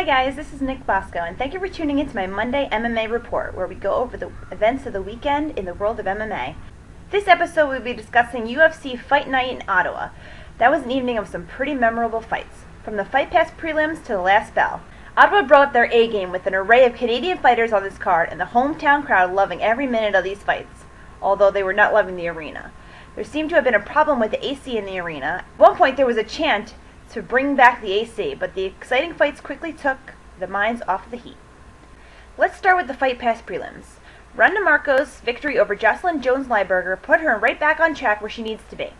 Hi guys, this is Nick Bosco, and thank you for tuning into my Monday MMA report, where we go over the events of the weekend in the world of MMA. This episode we'll be discussing UFC Fight Night in Ottawa. That was an evening of some pretty memorable fights, from the Fight Pass prelims to the last bell. Ottawa brought their A-game with an array of Canadian fighters on this card, and the hometown crowd loving every minute of these fights, although they were not loving the arena. There seemed to have been a problem with the AC in the arena. At one point there was a chant to bring back the AC, but the exciting fights quickly took the minds off of the heat. Let's start with the Fight Pass prelims. Ronda Marco's victory over Jocelyn Jones-Lyberger put her right back on track where she needs to be.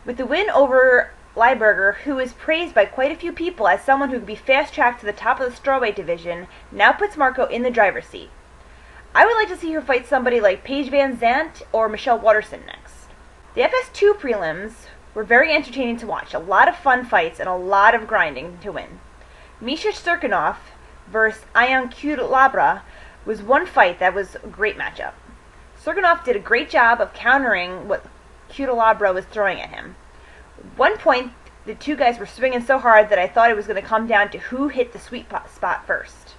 With the win over Lyberger, who is praised by quite a few people as someone who could be fast-tracked to the top of the strawweight division, now puts Marco in the driver's seat. I would like to see her fight somebody like Paige Van Zandt or Michelle Waterson next. The FS2 prelims were very entertaining to watch. A lot of fun fights and a lot of grinding to win. Misha Cirkunov versus Ion Cutelabra was one fight that was a great matchup. Cirkunov did a great job of countering what Cutelabra was throwing at him. At one point, the two guys were swinging so hard that I thought it was going to come down to who hit the sweet spot first.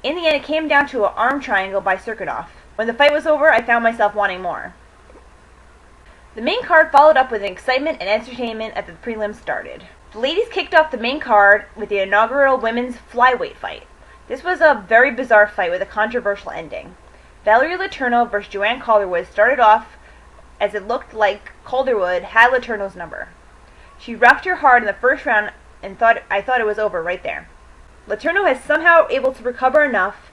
In the end, it came down to an arm triangle by Cirkunov. When the fight was over, I found myself wanting more. The main card followed up with excitement and entertainment as the prelims started. The ladies kicked off the main card with the inaugural women's flyweight fight. This was a very bizarre fight with a controversial ending. Valerie Letourneau versus Joanne Calderwood started off as it looked like Calderwood had Letourneau's number. She rocked her hard in the first round and I thought it was over right there. Letourneau has somehow able to recover enough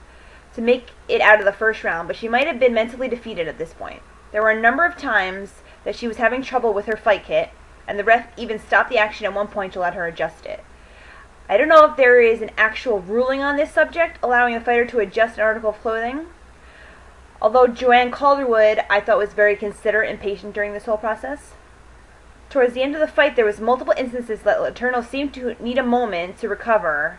to make it out of the first round, but she might have been mentally defeated at this point. There were a number of times that she was having trouble with her fight kit, and the ref even stopped the action at one point to let her adjust it. I don't know if there is an actual ruling on this subject, allowing a fighter to adjust an article of clothing. Although Joanne Calderwood, I thought, was very considerate and patient during this whole process. Towards the end of the fight, there was multiple instances that Letourneau seemed to need a moment to recover,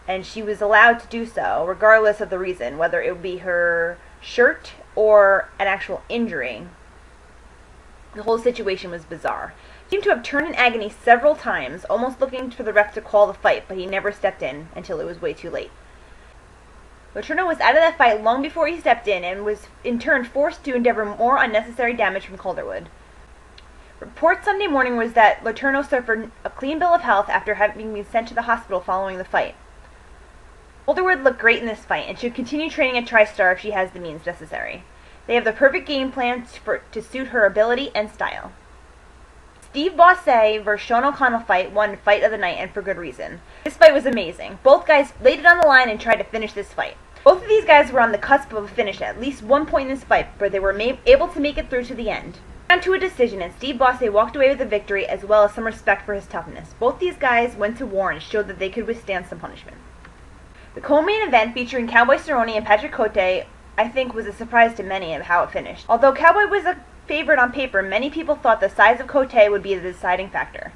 and she was allowed to do so, regardless of the reason, whether it would be her shirt or an actual injury. The whole situation was bizarre. He seemed to have turned in agony several times, almost looking for the ref to call the fight, but he never stepped in until it was way too late. Letourneau was out of that fight long before he stepped in and was in turn forced to endeavor more unnecessary damage from Calderwood. Report Sunday morning was that Letourneau suffered a clean bill of health after having been sent to the hospital following the fight. Calderwood looked great in this fight and should continue training at TriStar if she has the means necessary. They have the perfect game plan to suit her ability and style. Steve Bossé versus Sean O'Connell fight won Fight of the Night, and for good reason. This fight was amazing. Both guys laid it on the line and tried to finish this fight. Both of these guys were on the cusp of a finish at least one point in this fight, but they were able to make it through to the end. Down to a decision, and Steve Bossé walked away with the victory as well as some respect for his toughness. Both these guys went to war and showed that they could withstand some punishment. The co-main event featuring Cowboy Cerrone and Patrick Cote, I think, was a surprise to many of how it finished. Although Cowboy was a favorite on paper, many people thought the size of Cote would be the deciding factor.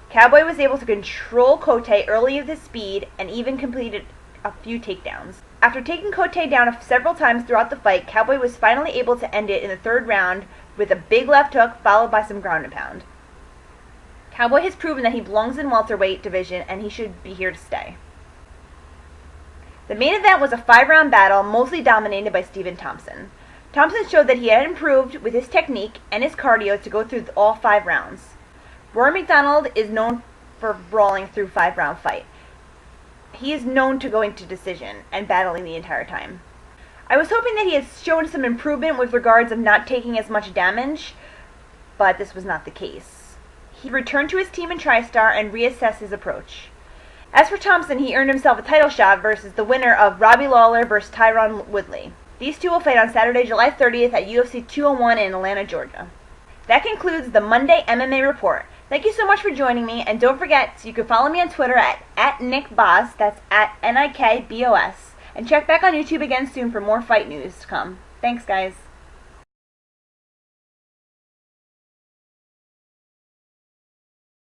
Cowboy was able to control Cote early with his speed and even completed a few takedowns. After taking Cote down several times throughout the fight, Cowboy was finally able to end it in the third round with a big left hook followed by some ground and pound. Cowboy has proven that he belongs in welterweight division and he should be here to stay. The main event was a 5-round battle, mostly dominated by Stephen Thompson. Thompson showed that he had improved with his technique and his cardio to go through all 5 rounds. Rory MacDonald is known for brawling through 5-round fight. He is known to going to decision and battling the entire time. I was hoping that he had shown some improvement with regards of not taking as much damage, but this was not the case. He returned to his team in TriStar and reassessed his approach. As for Thompson, he earned himself a title shot versus the winner of Robbie Lawler versus Tyron Woodley. These two will fight on Saturday, July 30th at UFC 201 in Atlanta, Georgia. That concludes the Monday MMA Report. Thank you so much for joining me, and don't forget, you can follow me on Twitter at @NickBoss, that's at NIKBOS, and check back on YouTube again soon for more fight news to come. Thanks, guys.